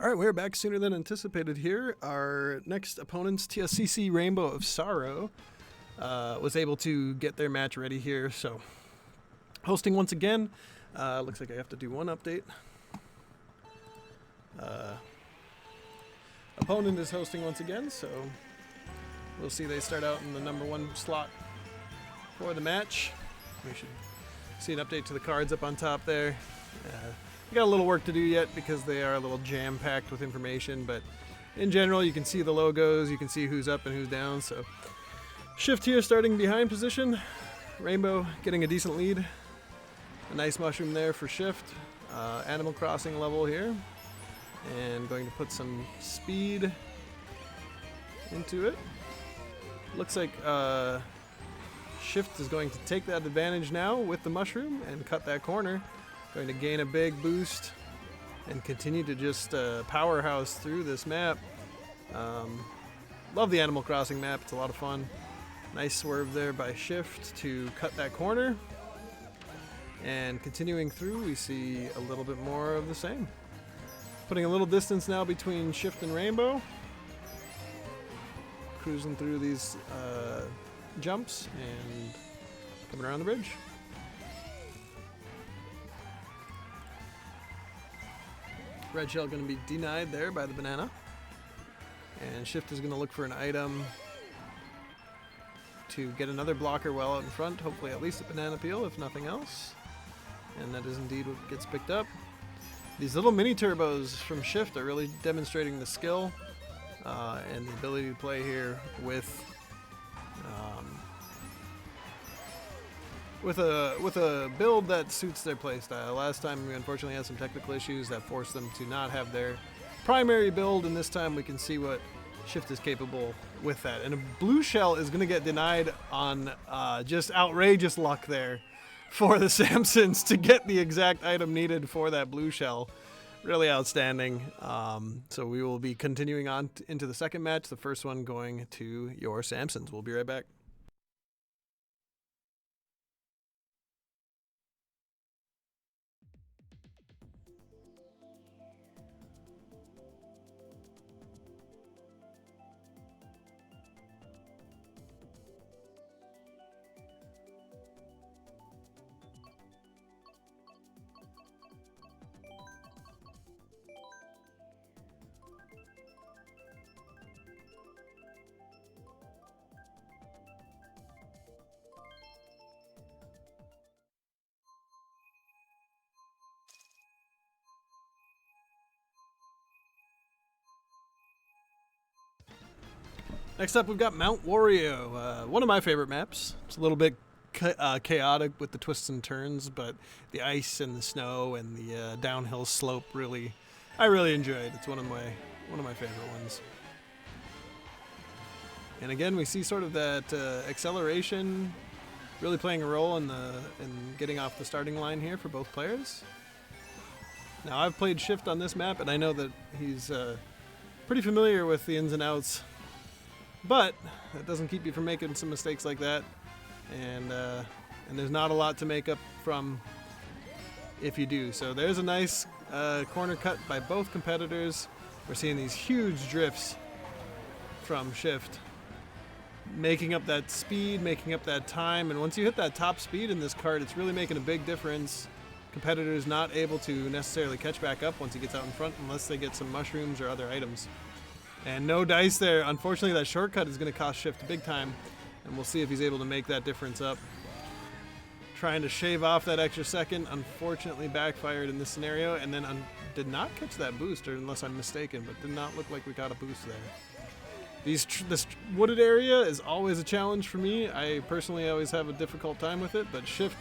All right, we're back sooner than anticipated here. Our next opponents, TSCC RainbowOfSorrow, was able to get their match ready here. So, hosting once again. Looks like I have to do one update. Opponent is hosting once again, so we'll see they start out in the #1 slot for the match. We should see an update to the cards up on top there. We got a little work to do yet because they are a little jam-packed with information, but in general you can see the logos, you can see who's up and who's down. So Shift here starting behind position, Rainbow getting a decent lead. A nice mushroom there for Shift. Animal Crossing level here, and going to put some speed into it. Looks like Shift is going to take that advantage now with the mushroom and cut that corner. Going to gain a big boost and continue to just powerhouse through this map. Love the Animal Crossing map, it's a lot of fun. Nice swerve there by Shift to cut that corner. And continuing through, we see a little bit more of the same. Putting a little distance now between Shift and Rainbow. Cruising through these jumps and coming around the bridge. Red shell going to be denied there by the banana. And Shift is going to look for an item to get another blocker well out in front. Hopefully at least a banana peel, if nothing else. And that is indeed what gets picked up. These little mini turbos from Shift are really demonstrating the skill and the ability to play here with a build that suits their playstyle. Last time we unfortunately had some technical issues that forced them to not have their primary build, and this time we can see what Shift is capable with that. And a blue shell is going to get denied on just outrageous luck there for the Samsons to get the exact item needed for that blue shell. Really outstanding. So we will be continuing on into the second match, the first one going to your Samsons. We'll be right back. Next up, we've got Mount Wario, one of my favorite maps. It's a little bit chaotic with the twists and turns, but the ice and the snow and the downhill slope I really enjoy it. It's one of my favorite ones. And again, we see sort of that acceleration really playing a role in getting off the starting line here for both players. Now, I've played Shift on this map, and I know that he's pretty familiar with the ins and outs. But that doesn't keep you from making some mistakes like that, and there's not a lot to make up from if you do. So there's a nice corner cut by both competitors. We're seeing these huge drifts from Shift, making up that speed, making up that time, and once you hit that top speed in this kart, it's really making a big difference. Competitors not able to necessarily catch back up once he gets out in front unless they get some mushrooms or other items. And no dice there. Unfortunately, that shortcut is going to cost Shift big time, and we'll see if he's able to make that difference up. Trying to shave off that extra second, unfortunately backfired in this scenario, and then did not catch that boost, or unless I'm mistaken, but did not look like we got a boost there. This wooded area is always a challenge for me. I personally always have a difficult time with it, but Shift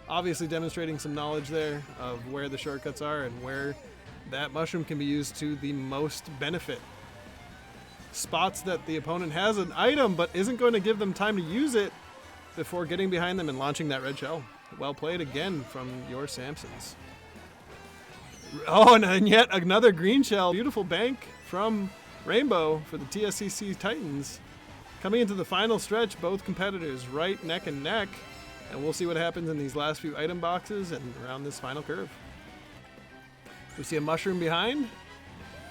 obviously demonstrating some knowledge there of where the shortcuts are and where that mushroom can be used to the most benefit. Spots that the opponent has an item but isn't going to give them time to use it before getting behind them and launching that red shell. Well played again from your Samsons. Oh, and yet another green shell. Beautiful bank from Rainbow for the TSCC Titans. Coming into the final stretch, both competitors right neck and neck. And we'll see what happens in these last few item boxes and around this final curve. We see a mushroom behind.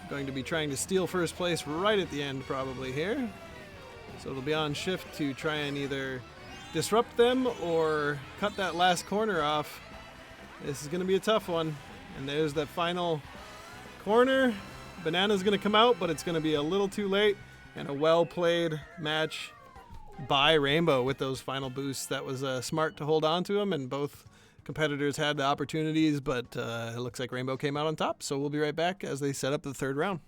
Going to be trying to steal first place right at the end probably here. So it'll be on Shift to try and either disrupt them or cut that last corner off. This is going to be a tough one. And there's that final corner. Banana's going to come out, but it's going to be a little too late. And a well-played match by Rainbow with those final boosts. That was smart to hold on to them, and both competitors had the opportunities, but it looks like Rainbow came out on top. So we'll be right back as they set up the third round.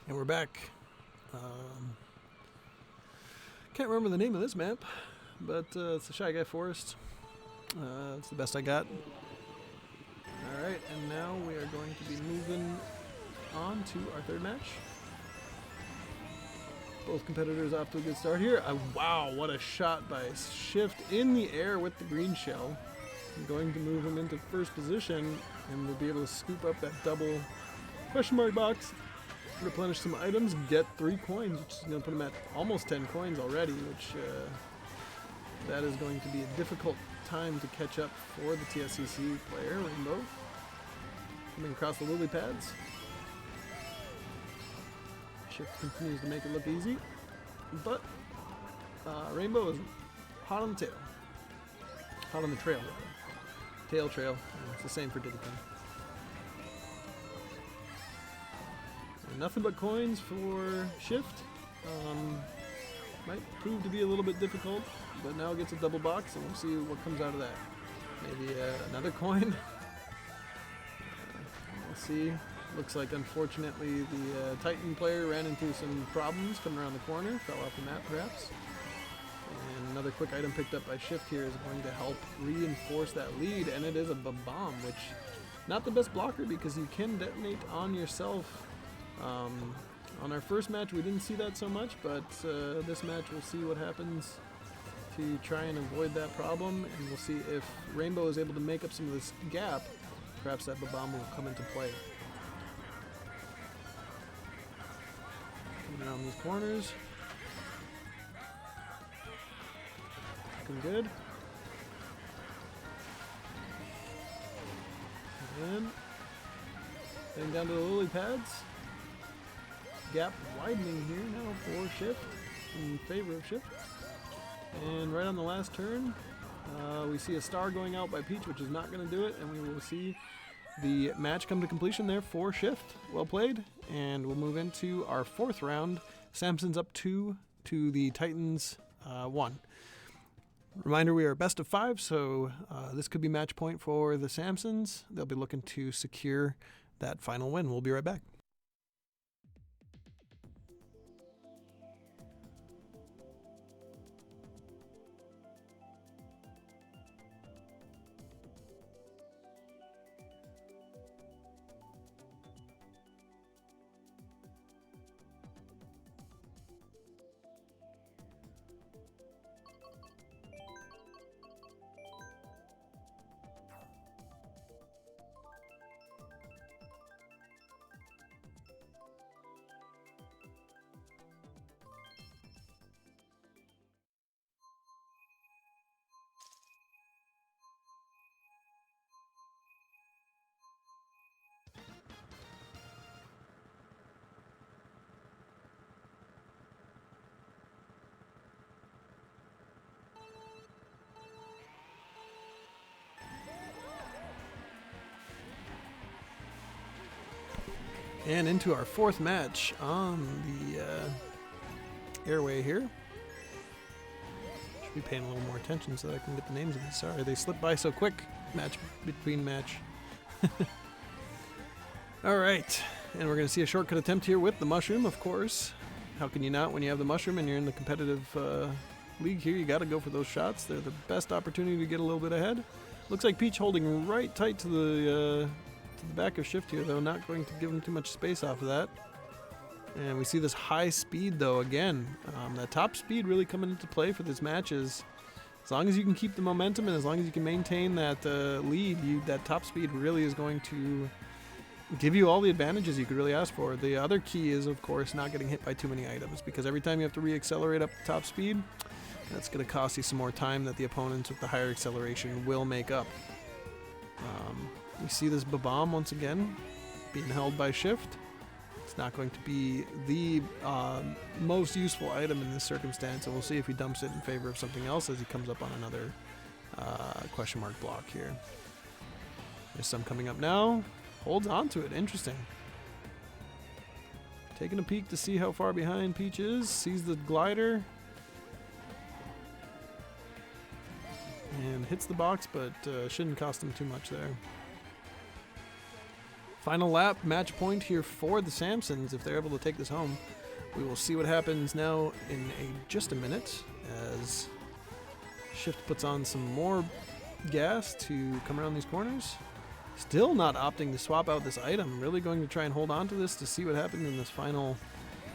And we're back. Can't remember the name of this map, but it's the Shy Guy Forest. It's the best I got. Alright, and now we are going to be moving on to our third match. Both competitors off to a good start here. Wow, what a shot by Shift in the air with the green shell. I'm going to move him into first position, and we'll be able to scoop up that double question mark box. Replenish some items, get 3 coins, which is going to put him at almost 10 coins already, which that is going to be a difficult time to catch up for the TSCC player, Rainbow. Coming across the lily pads. Shift continues to make it look easy, but Rainbow is hot on the tail. Hot on the trail, rather. Tail trail, it's the same for Diddy Kong. Nothing but coins for Shift. Might prove to be a little bit difficult, but now it gets a double box, and we'll see what comes out of that. Maybe another coin. We'll see. Looks like, unfortunately, the Titan player ran into some problems coming around the corner, fell off the map perhaps. And another quick item picked up by Shift here is going to help reinforce that lead, and it is a bomb, which not the best blocker because you can detonate on yourself. On our first match we didn't see that so much, but this match we'll see what happens to try and avoid that problem, and we'll see if Rainbow is able to make up some of this gap. Perhaps that bomb will come into play. Coming around these corners. Looking good. And heading down to the lily pads. Gap widening here now for Shift, in favor of Shift. And right on the last turn, we see a star going out by Peach, which is not going to do it, and we will see the match come to completion there for Shift. Well played, and we'll move into our fourth round. Samsons up 2 to the Titans 1. Reminder, we are best of 5, so this could be match point for the Samsons. They'll be looking to secure that final win. We'll be right back. And into our fourth match on the airway here. Should be paying a little more attention so that I can get the names of these. Sorry, they slipped by so quick. Match between match. All right, and we're going to see a shortcut attempt here with the mushroom, of course. How can you not when you have the mushroom and you're in the competitive league here? You got to go for those shots. They're the best opportunity to get a little bit ahead. Looks like Peach holding right tight to the back of Shift here, though. Not going to give him too much space off of that. And we see this high speed, though, again. That top speed really coming into play for this match is, as long as you can keep the momentum and as long as you can maintain that lead, that top speed really is going to give you all the advantages you could really ask for. The other key is, of course, not getting hit by too many items, because every time you have to re-accelerate up the top speed, that's going to cost you some more time that the opponents with the higher acceleration will make up. We see this Bomb once again being held by Shift. It's not going to be the most useful item in this circumstance, and we'll see if he dumps it in favor of something else as he comes up on another question mark block here. There's some coming up now. Holds on to it. Interesting. Taking a peek to see how far behind Peach is. Sees the glider. And hits the box, but shouldn't cost him too much there. Final lap, match point here for the Samsons if they're able to take this home. We will see what happens now in just a minute as Shift puts on some more gas to come around these corners. Still not opting to swap out this item. Really going to try and hold on to this to see what happens in this final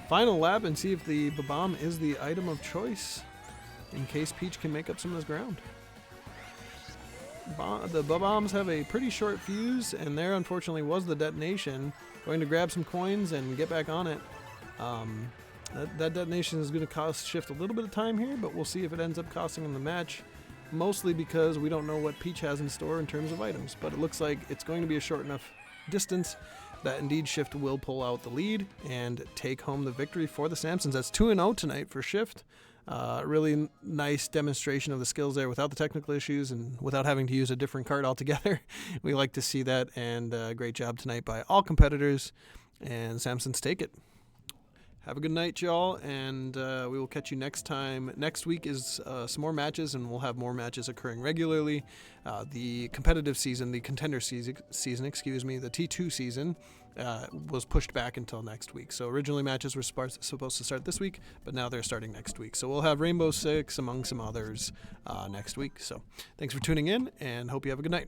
lap and see if the Bomb is the item of choice in case Peach can make up some of this ground. The bombs have a pretty short fuse, and there unfortunately was the detonation. Going to grab some coins and get back on it. That detonation is going to cost Shift a little bit of time here, but we'll see if it ends up costing him the match. Mostly because we don't know what Peach has in store in terms of items, but it looks like it's going to be a short enough distance that indeed Shift will pull out the lead and take home the victory for the Samsons. That's 2-0 tonight for Shift. Really nice demonstration of the skills there without the technical issues and without having to use a different card altogether. We like to see that, and great job tonight by all competitors, and Samsons take it. Have a good night, y'all, and we will catch you next time. Next week is some more matches, and we'll have more matches occurring regularly. The competitive season, the contender season, the T2 season, was pushed back until next week. So originally matches were supposed to start this week, but now they're starting next week. So we'll have Rainbow Six among some others next week. So thanks for tuning in, and hope you have a good night.